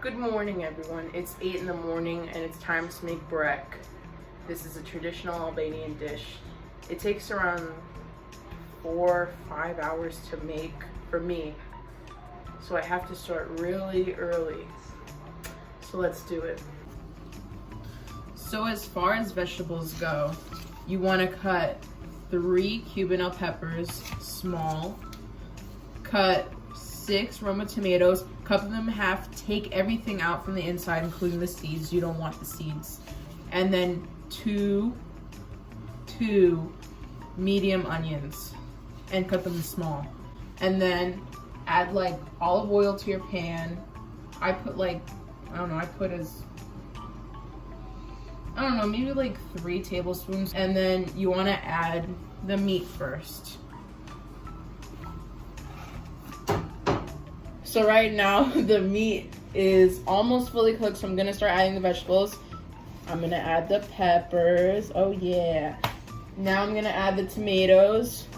Good morning, everyone. It's 8 in the morning and it's time to make brek. This is a traditional Albanian dish. It takes around 4-5 hours to make for me. So I have to start really early. So let's do it. So as far as vegetables go, you want to cut 3 Cuban peppers small, cut 6 Roma tomatoes, cut them in half, take everything out from the inside, including the seeds. You don't want the seeds. And then two medium onions and cut them small. And then add like olive oil to your pan. I put like, maybe like 3 tablespoons. And then you want to add the meat first. So right now the meat is almost fully cooked, so I'm gonna start adding the vegetables. I'm gonna add the peppers. Oh yeah. Now I'm gonna add the tomatoes.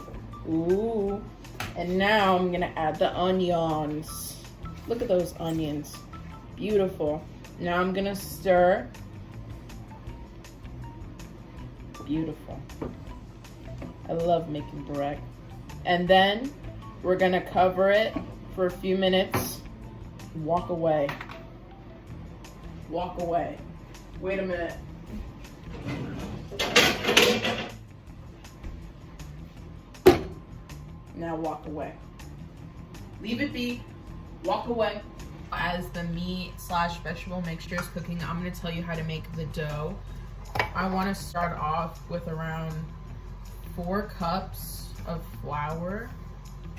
Ooh. And now I'm gonna add the onions. Look at those onions. Beautiful. Now I'm gonna stir. Beautiful. I love making brek. And then we're gonna cover it for a few minutes. Walk away. Walk away. Wait a minute. Now walk away. Leave it be. Walk away. As the meat / vegetable mixture is cooking, I'm going to tell you how to make the dough. I want to start off with around 4 cups of flour.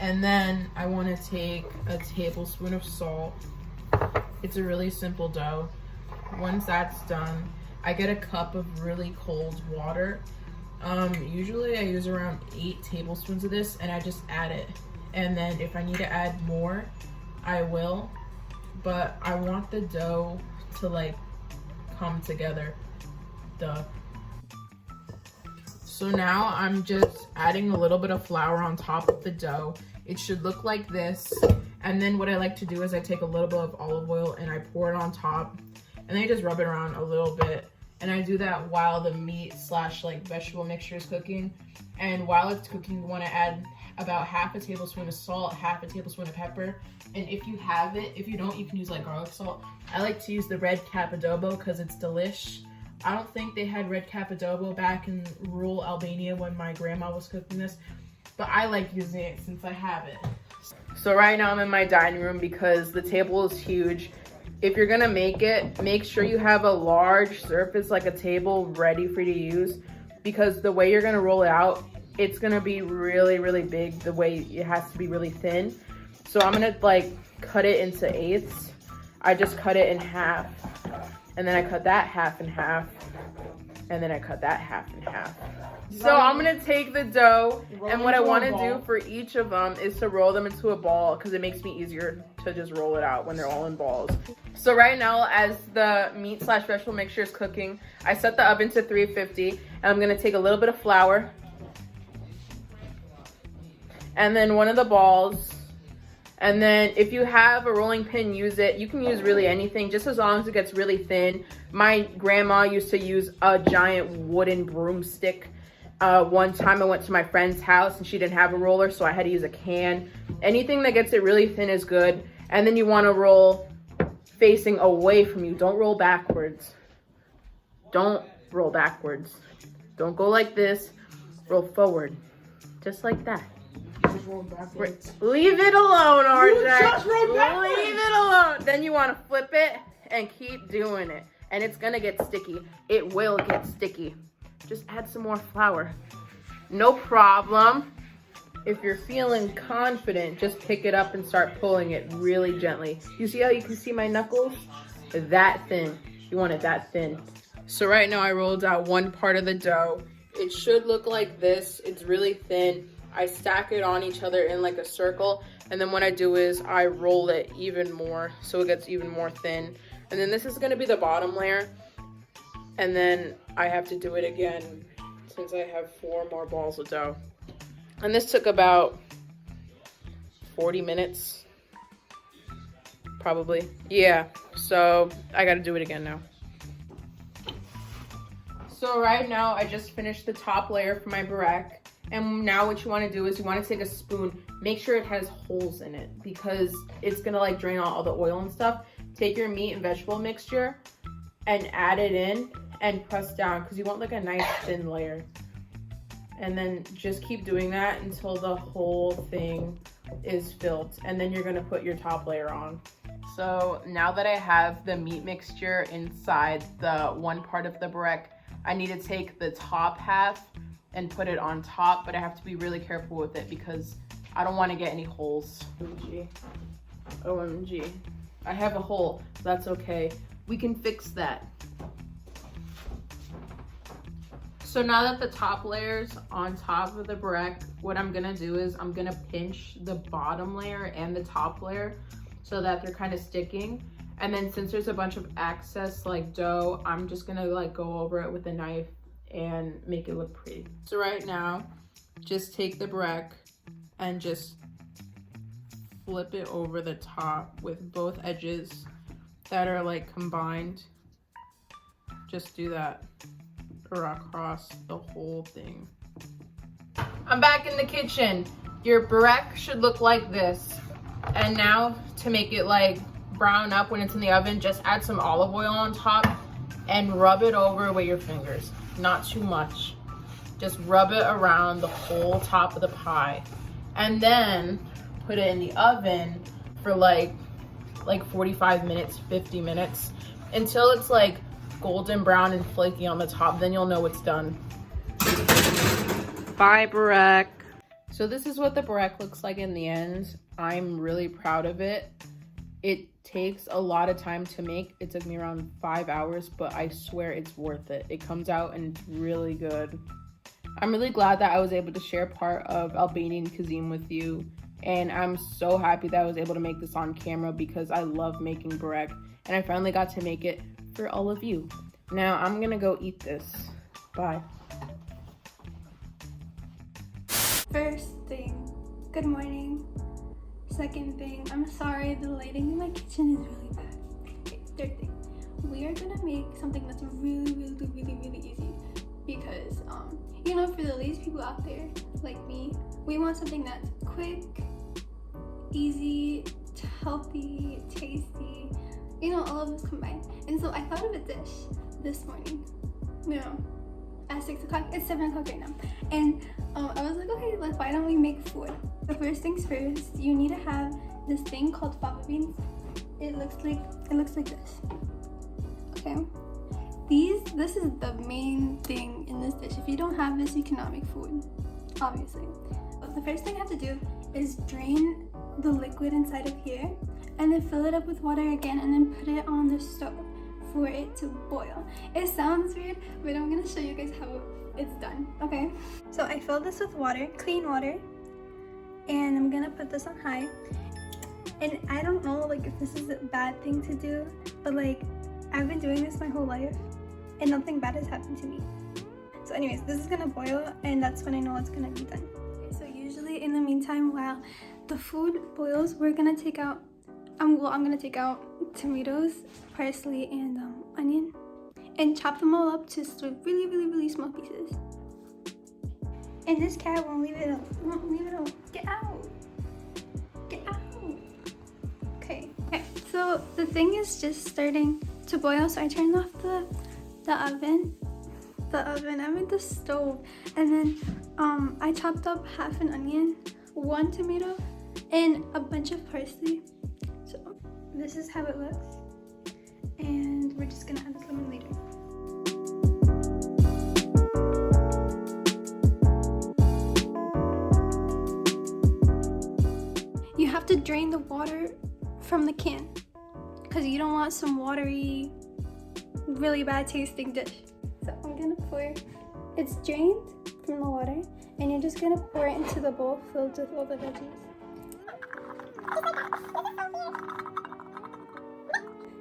And then I want to take a tablespoon of salt. It's a really simple dough. Once that's done, I get a cup of really cold water. Usually I use around 8 tablespoons of this, and I just add it. And then if I need to add more, I will. But I want the dough to like come together. Duh. So now I'm just adding a little bit of flour on top of the dough. It should look like this. And then what I like to do is I take a little bit of olive oil and I pour it on top. And then I just rub it around a little bit. And I do that while the meat / like vegetable mixture is cooking. And while it's cooking, you want to add about half a tablespoon of salt, half a tablespoon of pepper. And if you have it, if you don't, you can use like garlic salt. I like to use the red cap adobo because it's delish. I don't think they had red cap adobo back in rural Albania when my grandma was cooking this, but I like using it since I have it. So right now I'm in my dining room because the table is huge. If you're gonna make it, make sure you have a large surface like a table ready for you to use, because the way you're gonna roll it out, it's gonna be really, really big. The way it has to be really thin. So I'm gonna like cut it into 1/8. I just cut it in half. And then I cut that half in half. And then I cut that half in half. So I'm gonna take the dough, and what I wanna do for each of them is to roll them into a ball, because it makes me easier to just roll it out when they're all in balls. So right now, as the meat / vegetable mixture is cooking, I set the oven to 350, and I'm gonna take a little bit of flour. And then one of the balls. And then if you have a rolling pin, use it. You can use really anything, just as long as it gets really thin. My grandma used to use a giant wooden broomstick. One time I went to my friend's house and she didn't have a roller, so I had to use a can. Anything that gets it really thin is good. And then you want to roll facing away from you. Don't roll backwards. Don't roll backwards. Don't go like this. Roll forward. Just like that. Leave it alone, RJ. You just rolled backwards. Leave it alone. Then you want to flip it and keep doing it. And it's going to get sticky. It will get sticky. Just add some more flour. No problem. If you're feeling confident, just pick it up and start pulling it really gently. You see how you can see my knuckles? That thin. You want it that thin. So right now I rolled out one part of the dough. It should look like this. It's really thin. I stack it on each other in like a circle, and then what I do is I roll it even more so it gets even more thin. And then this is going to be the bottom layer, and then I have to do it again since I have 4 more balls of dough. And this took about 40 minutes. probably. Yeah, so I gotta do it again now. So right now I just finished the top layer for my burek. And now what you want to do is you want to take a spoon, make sure it has holes in it because it's going to like drain out all the oil and stuff. Take your meat and vegetable mixture and add it in and press down because you want like a nice thin layer. And then just keep doing that until the whole thing is filled. And then you're going to put your top layer on. So now that I have the meat mixture inside the one part of the burek, I need to take the top half and put it on top, but I have to be really careful with it because I don't want to get any holes. OMG. OMG. I have a hole. That's okay. We can fix that. So now that the top layer's on top of the burek, what I'm gonna do is I'm gonna pinch the bottom layer and the top layer so that they're kind of sticking. And then since there's a bunch of excess like dough, I'm just gonna like go over it with a knife and make it look pretty. So right now, just take the burek and just flip it over the top with both edges that are like combined. Just do that across the whole thing. I'm back in the kitchen. Your burek should look like this. And now to make it like brown up when it's in the oven, just add some olive oil on top and rub it over with your fingers. Not too much. Just rub it around the whole top of the pie. And then put it in the oven for like 45 minutes, 50 minutes, until it's like golden brown and flaky on the top. Then you'll know it's done. Bye, burek. So this is what the burek looks like in the end. I'm really proud of it. It takes a lot of time to make. It took me around 5 hours, but I swear it's worth it. It comes out and it's really good. I'm really glad that I was able to share part of Albanian cuisine with you. And I'm so happy that I was able to make this on camera because I love making burek. And I finally got to make it for all of you. Now I'm gonna go eat this. Bye. First thing, good morning. Second thing, I'm sorry, the lighting in my kitchen is really bad. Okay, third thing, we are gonna make something that's really easy because, you know, for the lazy people out there like me, we want something that's quick, easy, healthy, tasty, you know, all of this combined. And so I thought of a dish this morning, you know, at 6 o'clock, it's 7 o'clock right now. And I was like, okay, why don't we make food? The first things first, you need to have this thing called fava beans. It looks like this. Okay. This is the main thing in this dish. If you don't have this, you cannot make food, obviously. But the first thing I have to do is drain the liquid inside of here and then fill it up with water again and then put it on the stove for it to boil. It sounds weird, but I'm gonna show you guys how it's done, okay? So I filled this with water, clean water, and I'm gonna put this on high. And I don't know like if this is a bad thing to do, but like I've been doing this my whole life and nothing bad has happened to me. So anyways, this is gonna boil and that's when I know it's gonna be done. Okay, so usually in the meantime, while the food boils, we're gonna take out I'm gonna take out tomatoes, parsley, and onion, and chop them all up to really small pieces. And this cat won't leave it alone. Get out! Get out! Okay. So the thing is just starting to boil. So I turned off the oven. I meant the stove, and then I chopped up half an onion, 1 tomato, and a bunch of parsley. So this is how it looks, and we're just gonna add this lemon later. You have to drain the water from the can because you don't want some watery, really bad tasting dish. So I'm gonna pour, it's drained from the water, and you're just gonna pour it into the bowl filled with all the veggies.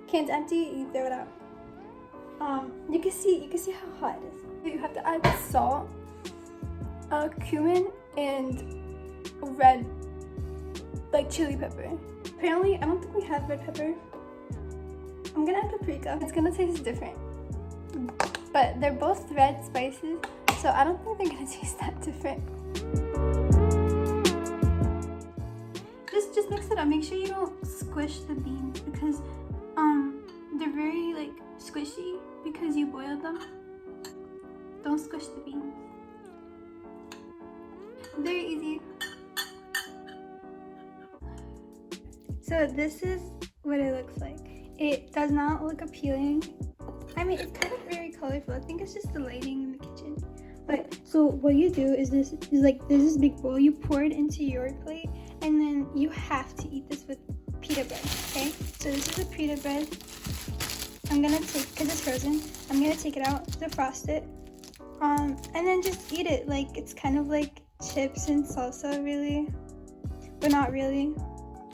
Can's empty, you throw it out. You can see how hot it is. You have to add salt, cumin, and red, like chili pepper. Apparently, I don't think we have red pepper. I'm gonna add paprika. It's gonna taste different. But they're both red spices, so I don't think they're gonna taste that different. Just mix it up. Make sure you don't squish the beans because they're very like squishy because you boiled them. Don't squish the beans. Very easy. So this is what it looks like. It does not look appealing. I mean, it's kind of very colorful. I think it's just the lighting in the kitchen. But so what you do is there's this big bowl. You pour it into your plate, and then you have to eat this with pita bread. Okay? So this is the pita bread. I'm gonna take, cause it's frozen. I'm gonna take it out, defrost it, and then just eat it. Like it's kind of like chips and salsa, really, but not really.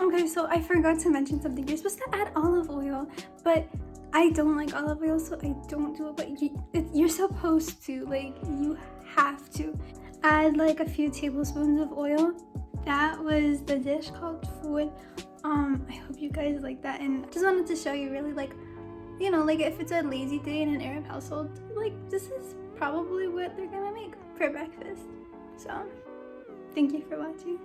Okay, so I forgot to mention something. You're supposed to add olive oil, but I don't like olive oil, so I don't do it. But you're supposed to, like, you have to add like a few tablespoons of oil. That was the dish called food. I hope you guys like that, and just wanted to show you really, like, you know, like if it's a lazy day in an Arab household, like this is probably what they're gonna make for breakfast. So thank you for watching.